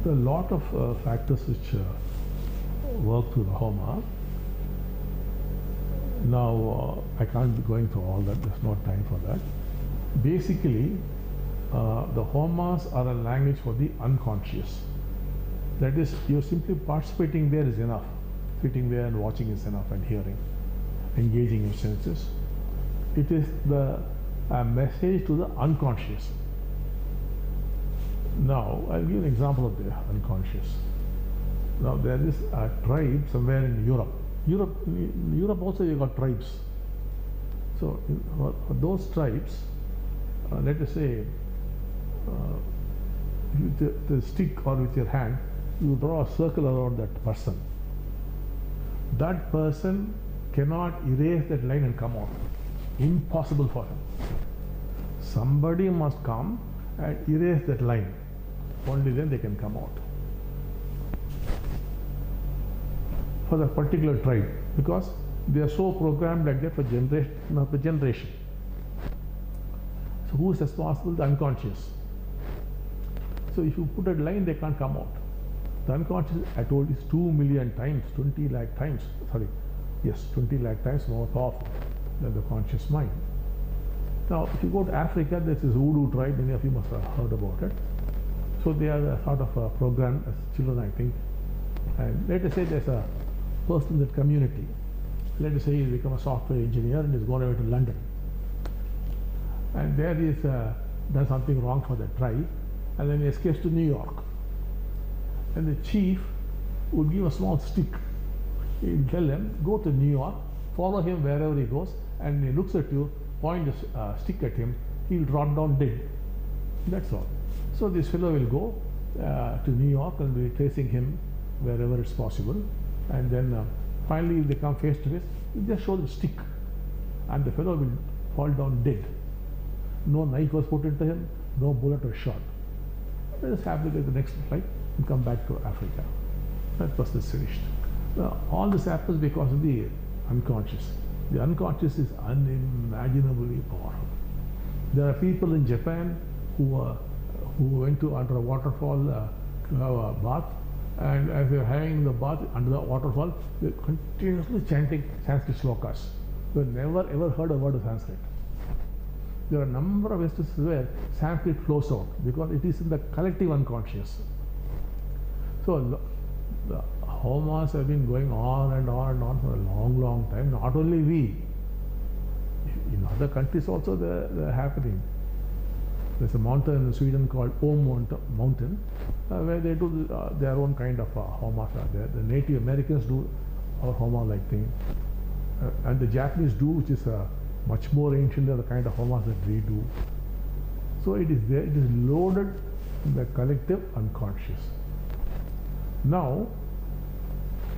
There are a lot of factors which work through the Homa. Now, I can't be going through all that, there's no time for that. Basically, the Homas are a language for the unconscious. That is, you're simply participating there is enough. Sitting there and watching is enough, and hearing, engaging your senses. It is the message to the unconscious. Now, I'll give an example of the unconscious. Now, there is a tribe somewhere in Europe. In Europe also you got tribes. So, for those tribes, let us say, with the stick or with your hand, you draw a circle around that person. That person cannot erase that line and come out. Impossible for him. Somebody must come and erase that line. Only then they can come out. For that particular tribe, because they are so programmed like that for generation after generation. So who is responsible? The unconscious. So if you put a line, they can't come out. The unconscious, I told you, is 2 million times, 20 lakh times, 20 lakh times more powerful than the conscious mind. Now, if you go to Africa, there's this voodoo tribe, many of you must have heard about it. So they are a sort of a program as children, I think. And let us say there's a person in that community. Let us say he's become a software engineer and he's gone away to London. And there he has done something wrong for the tribe, and then he escapes to New York. And the chief would give a small stick. He will tell him, go to New York, follow him wherever he goes, and he looks at you, point the stick at him, he will drop down dead. That's all. So this fellow will go to New York and be tracing him wherever it's possible. And then finally, if they come face to face, you just show the stick, and the fellow will fall down dead. No knife was put into him, no bullet was shot. Let us have to get the next flight and come back to Africa. That person is finished. Now, all this happens because of the unconscious. The unconscious is unimaginably powerful. There are people in Japan who went to under a waterfall to have a bath, and as they were having the bath under the waterfall, they were continuously chanting Sanskrit slokas. They never ever heard a word of Sanskrit. There are a number of instances where Sanskrit flows out because it is in the collective unconscious. So the Homas have been going on and on and on for a long, long time. Not only we, in other countries also they're happening. There's a mountain in Sweden called Homa mountain where they do their own kind of Homas. The Native Americans do our Homa-like thing, and the Japanese do, which is much more ancient than the kind of Homas that we do. So it is there, it is loaded in the collective unconscious. Now,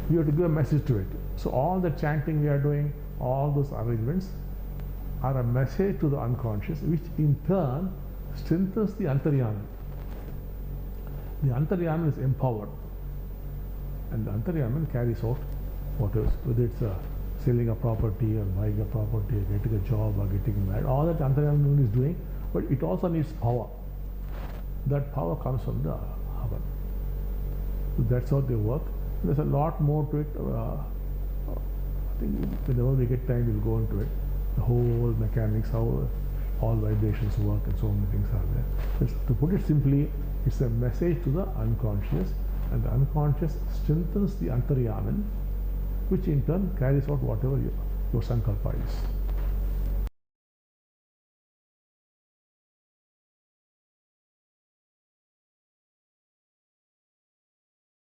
we have to give a message to it. So all the chanting we are doing, all those arrangements are a message to the unconscious, which in turn strengthens the Antaryaman. The Antaryaman is empowered, and the Antaryaman carries out whatever, whether it's selling a property or buying a property or getting a job or getting married, all that Antaryaman is doing, but it also needs power. That power comes from the Havan. So that's how they work. There's a lot more to it. I think whenever we get time, we'll go into it. The whole mechanics, how all vibrations work, and so many things are there. To put it simply, it's a message to the unconscious, and the unconscious strengthens the Antaryaman, which in turn carries out whatever your sankalpa is.